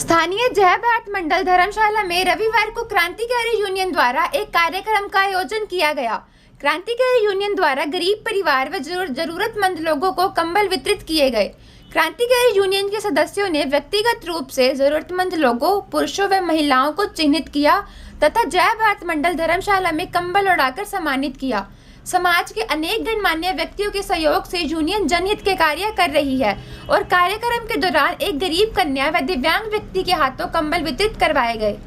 स्थानीय जय भारत मंडल धर्मशाला में रविवार को क्रांतिकारी यूनियन द्वारा एक कार्यक्रम का आयोजन किया गया। क्रांतिकारी यूनियन द्वारा गरीब परिवार व जरूरतमंद लोगों को कंबल वितरित किए गए। क्रांतिकारी यूनियन के सदस्यों ने व्यक्तिगत रूप से जरूरतमंद लोगों, पुरुषों व महिलाओं को चिन्हित किया तथा जय भारत मंडल धर्मशाला में कंबल उड़ाकर सम्मानित किया। समाज के अनेक गणमान्य व्यक्तियों के सहयोग से यूनियन जनहित के कार्य कर रही है और कार्यक्रम के दौरान एक गरीब कन्या व दिव्यांग व्यक्ति के हाथों कंबल वितरित करवाए गए।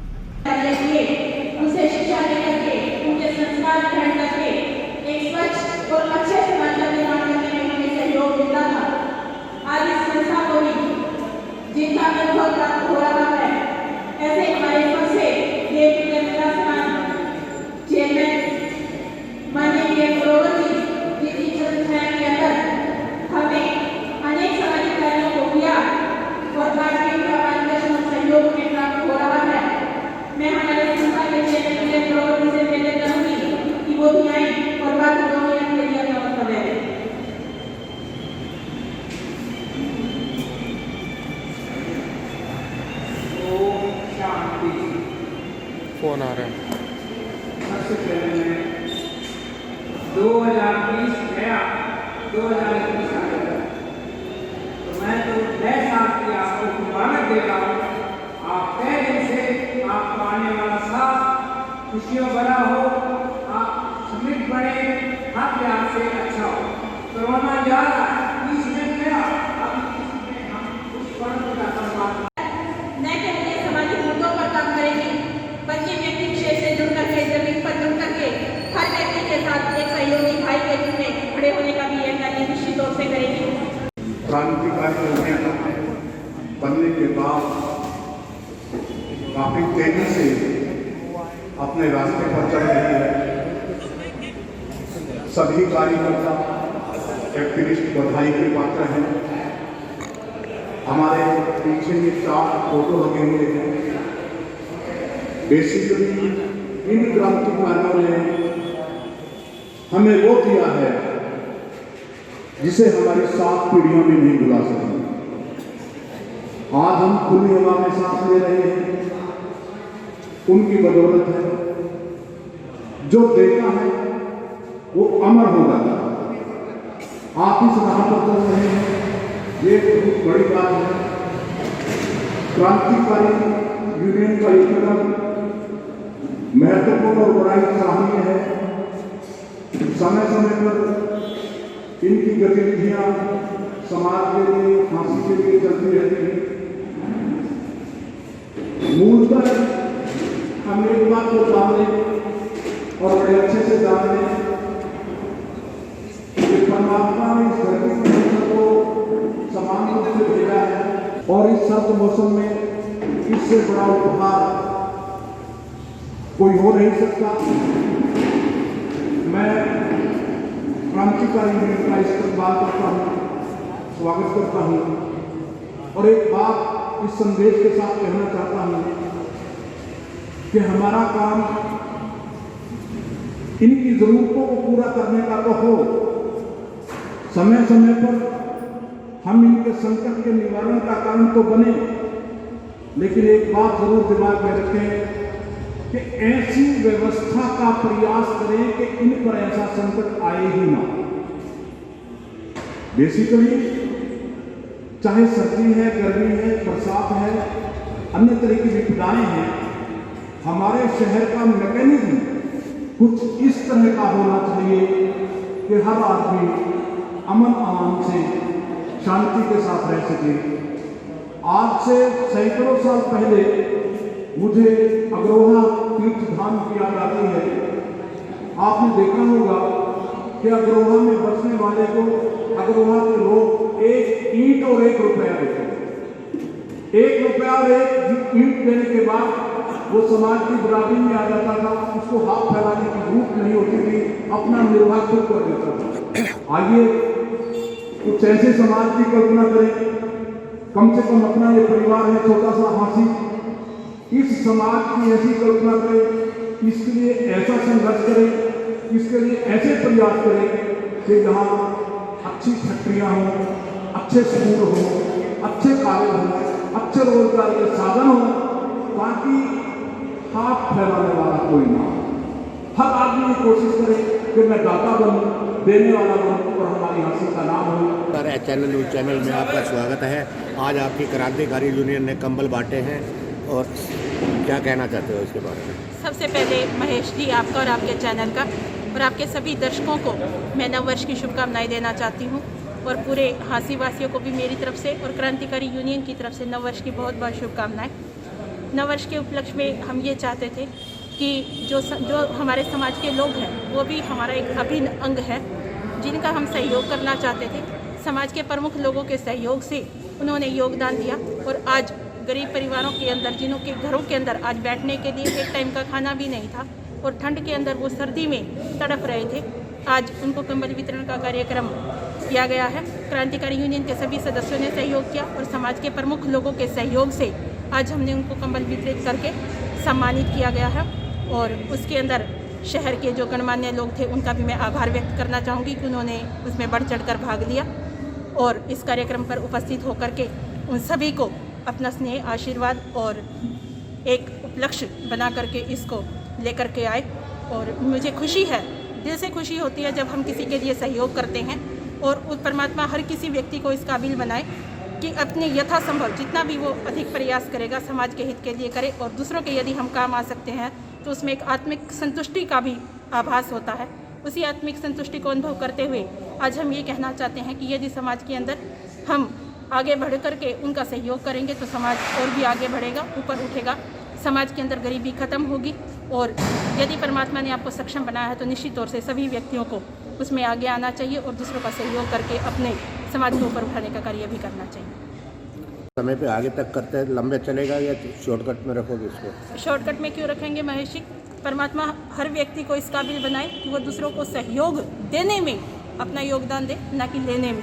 फोन आ रहा है। सबसे पहले मैं 2020 गया, 2021 आ गया, तो मैं तो 10 साल की आपको मुबारक दे रहा हूँ। आप तय दिल से आपको आने वाला साल खुशियों भरा हो, आप समृद्ध बने, हर प्यार से अच्छा हो। कोरोना जा रहा है, 20 में गया, अब 21 में हम उस पर्व का सम्मान न केवल सामाजिक मुद्दों पर काम करेंगे, बल्कि व्यक्ति विशेष से जुड़ करके, जमीन पर जुड़ करके हर व्यक्ति के साथ एक सहयोगी भाई के रूप में खड़े होने का भी यह कार्य निश्चित तौर से करेंगे। क्रांतिकारी यूनियन बनने के बाद काफी तेजी से अपने रास्ते पर चल रही है। सभी कार्यकर्ता एक्टिविस्ट बधाई के पात्र हैं। हमारे पीछे ये 4 फोटो लगे हुए हैं। बेसिकली इन क्रांतिकारियों ने हमें वो दिया है जिसे हमारी 7 पीढ़ियों में नहीं भुला सकी। आज हम खुली हवा में सांस ले रहे हैं, उनकी बदौलत है। जो देता है वो अमर होगा। आप इस राह पर चल रहे हैं, ये बहुत बड़ी बात है। क्रांतिकारी यूनियन का ये कदम महत्वपूर्ण और बड़ा ही सराहनीय है। समय समय पर इनकी गतिविधियां समाज के लिए, फांसी के लिए चलती रहती हैं। मूलतः हम एक बात को जान लें और बड़े अच्छे से जान लें कि परमात्मा ने इस धरती पर को समान रूप से भेजा है और इस सर्द मौसम में इससे बड़ा उपहार कोई हो नहीं सकता। मैं क्रांतिकारी यूनियन का इस्तेमाल करता हूँ, स्वागत करता हूँ और एक बात इस संदेश के साथ कहना चाहता हूँ कि हमारा काम इनकी जरूरतों को पूरा करने का तो हो, समय समय पर हम इनके संकट के निवारण का कारण तो बने, लेकिन एक बात जरूर दिमाग में रखें कि ऐसी व्यवस्था का प्रयास करें कि इन पर ऐसा संकट आए ही ना। बेसिकली चाहे सर्दी है, गर्मी है, बरसात है, अन्य तरह की विपदाएं हैं, हमारे शहर का मैकेनिज्म कुछ इस तरह का होना चाहिए कि हर आदमी अमन आराम से शांति के साथ रह सके। आज से सैकड़ों साल पहले मुझे अग्रोहा तीर्थ धाम की याद आती है। आपने देखा होगा कि अग्रोहा में बसने वाले को अग्रोहा के लोग 1 ईंट और 1 रुपया देते हैं। 1 रुपया और 1 ईंट देने के बाद वो समाज की बराबरी में आ जाता था, उसको हाथ फैलाने की जरूरत नहीं होती थी, अपना निर्वाह खुद कर देता था। आइए कुछ ऐसे समाज की कल्पना करें, कम से कम अपना ये परिवार है छोटा सा हाथी, इस समाज की ऐसी कल्पना करें, इसके लिए ऐसा संघर्ष करें, इसके लिए ऐसे प्रयास करें कि जहाँ अच्छी फैक्ट्रियाँ हों, अच्छे स्कूल हों, अच्छे कॉलेज हों, अच्छे रोजगार के साधन हो, ताकि हाथ फैलाने वाला कोई ना हो। हर आदमी ये कोशिश करे कि मैं दाता बनूं, देने वाला बनूं और हमारी हासिल का नाम हो। सर, चैनल न्यूज़ चैनल में आपका स्वागत है। आज आपकी क्रांतिकारी यूनियन ने कंबल बांटे हैं और क्या कहना चाहते हो इसके बारे में? सबसे पहले महेश जी, आपका और आपके चैनल का और आपके सभी दर्शकों को मैं नववर्ष की शुभकामनाएं देना चाहती हूं और पूरे हांसी वासियों को भी मेरी तरफ से और क्रांतिकारी यूनियन की तरफ से नववर्ष की बहुत बहुत शुभकामनाएं। नववर्ष के उपलक्ष्य में हम ये चाहते थे कि जो हमारे समाज के लोग हैं वो भी हमारा एक अभिन्न अंग है, जिनका हम सहयोग करना चाहते थे। समाज के प्रमुख लोगों के सहयोग से उन्होंने योगदान दिया और आज गरीब परिवारों के अंदर, जिनों के घरों के अंदर आज बैठने के लिए एक टाइम का खाना भी नहीं था और ठंड के अंदर वो सर्दी में तड़प रहे थे, आज उनको कंबल वितरण का कार्यक्रम किया गया है। क्रांतिकारी यूनियन के सभी सदस्यों ने सहयोग किया और समाज के प्रमुख लोगों के सहयोग से आज हमने उनको कंबल वितरित करके सम्मानित किया गया है। और उसके अंदर शहर के जो गणमान्य लोग थे उनका भी मैं आभार व्यक्त करना चाहूँगी कि उन्होंने उसमें बढ़ चढ़कर भाग लिया और इस कार्यक्रम पर उपस्थित होकर के उन सभी को अपना स्नेह, आशीर्वाद और एक उपलक्ष्य बना करके इसको लेकर के आए। और मुझे खुशी है, दिल से खुशी होती है जब हम किसी के लिए सहयोग करते हैं और उस परमात्मा हर किसी व्यक्ति को इस काबिल बनाए कि अपने यथासंभव जितना भी वो अधिक प्रयास करेगा समाज के हित के लिए करे और दूसरों के यदि हम काम आ सकते हैं तो उसमें एक आत्मिक संतुष्टि का भी आभास होता है। उसी आत्मिक संतुष्टि को अनुभव करते हुए आज हम ये कहना चाहते हैं कि यदि समाज के अंदर हम आगे बढ़ करके उनका सहयोग करेंगे तो समाज और भी आगे बढ़ेगा, ऊपर उठेगा, समाज के अंदर गरीबी खत्म होगी। और यदि परमात्मा ने आपको सक्षम बनाया है तो निश्चित तौर से सभी व्यक्तियों को उसमें आगे आना चाहिए और दूसरों का सहयोग करके अपने समाज को ऊपर उठाने का कार्य भी करना चाहिए। समय पे आगे तक करते हैं, लंबे चलेगा या शॉर्टकट में रखोगे इसको? शॉर्टकट में क्यों रखेंगे महेश जी? परमात्मा हर व्यक्ति को इस काबिल बनाए कि वो दूसरों को सहयोग देने में अपना योगदान दे, ना कि लेने में।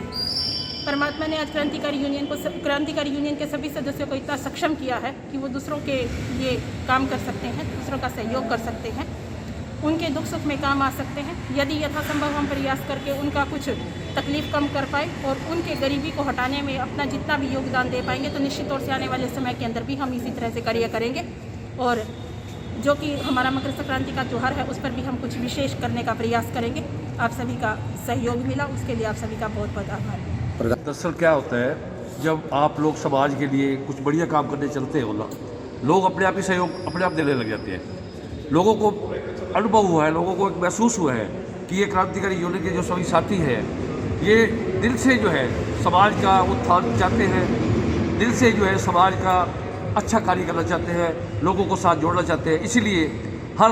परमात्मा ने आज क्रांतिकारी यूनियन के सभी सदस्यों को इतना सक्षम किया है कि वो दूसरों के लिए काम कर सकते हैं, दूसरों का सहयोग कर सकते हैं, उनके दुख सुख में काम आ सकते हैं। यदि यथासंभव हम प्रयास करके उनका कुछ तकलीफ कम कर पाए और उनके गरीबी को हटाने में अपना जितना भी योगदान दे पाएंगे तो निश्चित तौर से आने वाले समय के अंदर भी हम इसी तरह से कार्य करेंगे। और जो कि हमारा मकर संक्रांति का त्यौहार है उस पर भी हम कुछ विशेष करने का प्रयास करेंगे। आप सभी का सहयोग मिला, उसके लिए आप सभी का बहुत बहुत आभार। दरअसल क्या होता है, जब आप लोग समाज के लिए कुछ बढ़िया काम करने चलते हो ना, लोग अपने आप ही सहयोग अपने आप देने लग जाते हैं। लोगों को अनुभव हुआ है, लोगों को एक महसूस हुआ है कि ये क्रांतिकारी यूनियन के जो सभी साथी हैं ये दिल से जो है समाज का उत्थान चाहते हैं, दिल से जो है समाज का अच्छा कार्य करना चाहते हैं, लोगों को साथ जोड़ना चाहते हैं। इसीलिए हर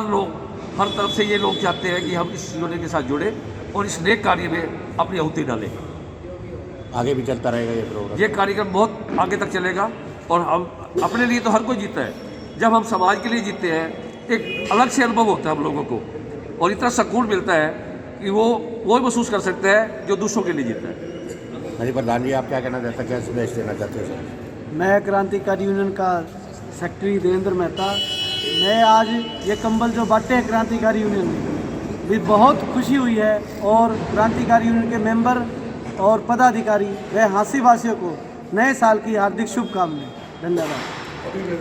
तरफ से ये लोग चाहते हैं कि हम इस यूनियन के साथ जुड़े और इस नेक कार्य में अपनी आहुति डालें। आगे भी चलता रहेगा ये प्रोग्राम? ये कार्यक्रम बहुत आगे तक चलेगा और हम अपने लिए तो हर कोई जीता है। जब हम समाज के लिए जीते हैं एक अलग से अनुभव होता है हम लोगों को और इतना सुकून मिलता है कि वो महसूस कर सकते हैं जो दूसरों के लिए जीता है। हाँ जी, प्रधान जी, आप क्या कहना चाहते हैं, क्या संदेश देना चाहते हैं सर? मैं क्रांतिकारी यूनियन का सेक्रेटरी देवेंद्र मेहता। मैं आज ये कंबल जो बांटे हैं क्रांतिकारी यूनियन में भी बहुत खुशी हुई है और क्रांतिकारी यूनियन के मेंबर और पदाधिकारी व हांसी वासियों को नए साल की हार्दिक शुभकामनाएं। धन्यवाद।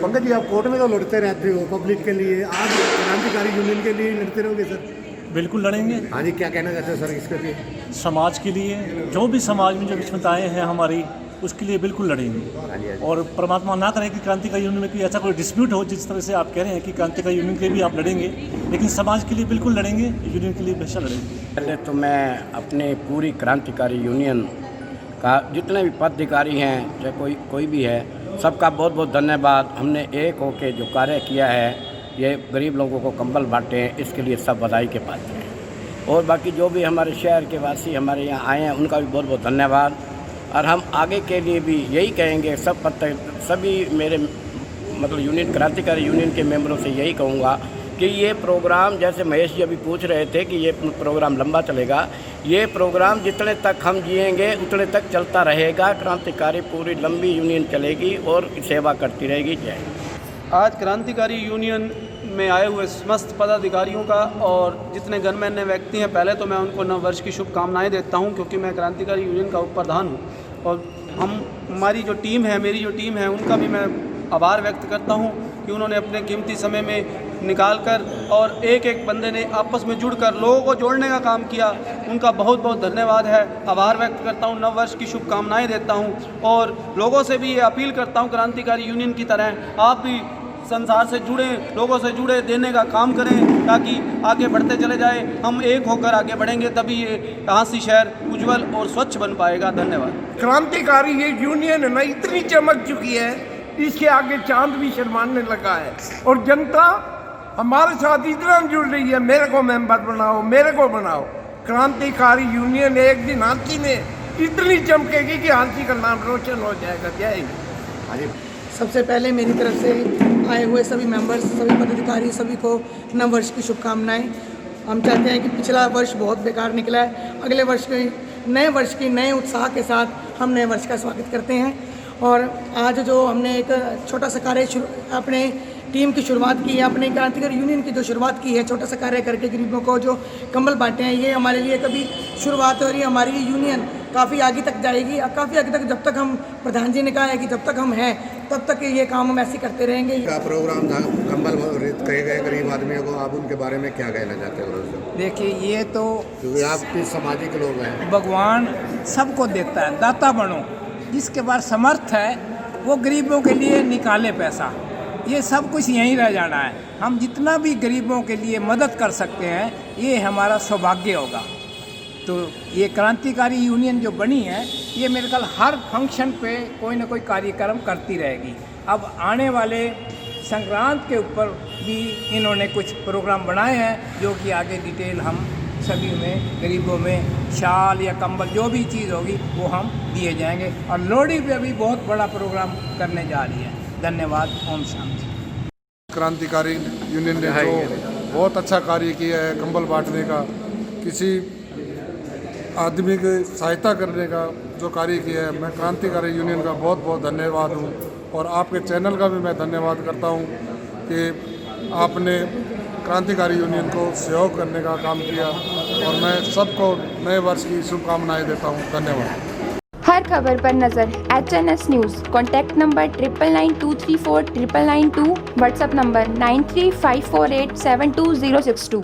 पंकज जी, आप कोर्ट में तो लड़ते रहते हो पब्लिक के लिए, आज क्रांतिकारी यूनियन के लिए लड़ते रहोगे सर? बिल्कुल लड़ेंगे। हाँ जी, क्या कहना चाहते हैं सर इसके लिए? समाज के लिए, जो भी समाज में जो विषमताएँ हैं हमारी, उसके लिए बिल्कुल लड़ेंगे। और परमात्मा ना करे कि क्रांतिकारी यूनियन में कोई ऐसा कोई डिस्प्यूट हो, जिस तरह से आप कह रहे हैं कि क्रांतिकारी यूनियन के लिए भी आप लड़ेंगे, लेकिन समाज के लिए बिल्कुल लड़ेंगे, यूनियन के लिए हमेशा लड़ेंगे। पहले तो मैं अपने पूरी क्रांतिकारी यूनियन का जितने भी पदाधिकारी हैं, चाहे कोई भी है, सबका बहुत बहुत धन्यवाद। हमने एक होकर जो कार्य किया है, ये गरीब लोगों को कंबल बांटे हैं, इसके लिए सब बधाई के पात्र हैं। और बाकी जो भी हमारे शहर के वासी हमारे यहाँ आए हैं, उनका भी बहुत बहुत धन्यवाद। और हम आगे के लिए भी यही कहेंगे, सभी मेरे मतलब यूनियन क्रांतिकारी यूनियन के मेंबरों से यही कहूँगा कि ये प्रोग्राम, जैसे महेश जी अभी पूछ रहे थे कि ये प्रोग्राम लंबा चलेगा, ये प्रोग्राम जितने तक हम जिएंगे उतने तक चलता रहेगा। क्रांतिकारी पूरी लंबी यूनियन चलेगी और सेवा करती रहेगी। जय। आज क्रांतिकारी यूनियन में आए हुए समस्त पदाधिकारियों का और जितने गणमान्य व्यक्ति हैं, पहले तो मैं उनको नव वर्ष की शुभकामनाएं देता हूं, क्योंकि मैं क्रांतिकारी यूनियन का उप प्रधान हूं और हमारी जो टीम है, मेरी जो टीम है, उनका भी मैं आभार व्यक्त करता हूँ कि उन्होंने अपने कीमती समय में निकाल कर और एक एक बंदे ने आपस में जुड़कर लोगों को जोड़ने का काम किया। उनका बहुत बहुत धन्यवाद है, आभार व्यक्त करता हूँ, नव वर्ष की शुभकामनाएं देता हूँ और लोगों से भी ये अपील करता हूँ क्रांतिकारी यूनियन की तरह आप भी संसार से जुड़े, लोगों से जुड़े, देने का काम करें ताकि आगे बढ़ते चले जाए। हम एक होकर आगे बढ़ेंगे तभी ये हांसी शहर उज्जवल और स्वच्छ बन पाएगा। धन्यवाद। क्रांतिकारी ये यूनियन है ना, इतनी चमक चुकी है, इसके आगे चांद भी शर्माने लगा है और जनता हमारे साथ इतना जुड़ रही है, मेरे को मेंबर बनाओ, मेरे को बनाओ। क्रांतिकारी यूनियन एक दिन हांसी में इतनी चमकेगी कि हांसी का नाम रोशन हो जाएगा। जय हिंद। सबसे पहले मेरी तरफ से आए हुए सभी मेंबर्स, सभी पदाधिकारी, सभी को नव वर्ष की शुभकामनाएं। हम चाहते हैं कि पिछला वर्ष बहुत बेकार निकला है, अगले वर्ष के नए वर्ष की नए उत्साह के साथ हम नए वर्ष का स्वागत करते हैं। और आज जो हमने एक छोटा सा कार्य अपने टीम की शुरुआत की है, अपने क्रांतिकारी यूनियन की जो शुरुआत की है, छोटा सा कार्य करके गरीबों को जो कंबल बांटे हैं, ये हमारे लिए कभी शुरुआत हो रही है। हमारी यूनियन काफ़ी आगे तक जाएगी, काफ़ी आगे तक, जब तक हम, प्रधान जी ने कहा है कि जब तक हम हैं तब तक ये काम हम ऐसे करते रहेंगे। क्या प्रोग्राम था, कंबल कहे गए गरीब आदमियों को, आप उनके बारे में क्या कहना चाहते हो? देखिए, ये तो क्योंकि आप किस सामाजिक लोग हैं, भगवान सबको देता है, दाता बनो, जिसके पास समर्थ है वो गरीबों के लिए निकाले पैसा। ये सब कुछ यहीं रह जाना है। हम जितना भी गरीबों के लिए मदद कर सकते हैं ये हमारा सौभाग्य होगा। तो ये क्रांतिकारी यूनियन जो बनी है, ये मेरे ख्याल हर फंक्शन पे कोई ना कोई कार्यक्रम करती रहेगी। अब आने वाले संक्रांत के ऊपर भी इन्होंने कुछ प्रोग्राम बनाए हैं जो कि आगे डिटेल हम सभी में, गरीबों में शाल या कंबल जो भी चीज़ होगी वो हम दिए जाएंगे। और लोहड़ी पे भी बहुत बड़ा प्रोग्राम करने जा रही है। धन्यवाद। ओम शांति। क्रांतिकारी यूनियन ने जो बहुत अच्छा कार्य किया है, कंबल बांटने का, किसी आदमी की सहायता करने का जो कार्य किया है, मैं क्रांतिकारी यूनियन का बहुत बहुत धन्यवाद हूँ। और आपके चैनल का भी मैं धन्यवाद करता हूँ कि आपने क्रांतिकारी यूनियन को सहयोग करने का काम किया और मैं सबको नए वर्ष की शुभकामनाएं देता हूँ। धन्यवाद। हर खबर पर नजर HNS news. Contact number 9992349992, WhatsApp number 9354872062।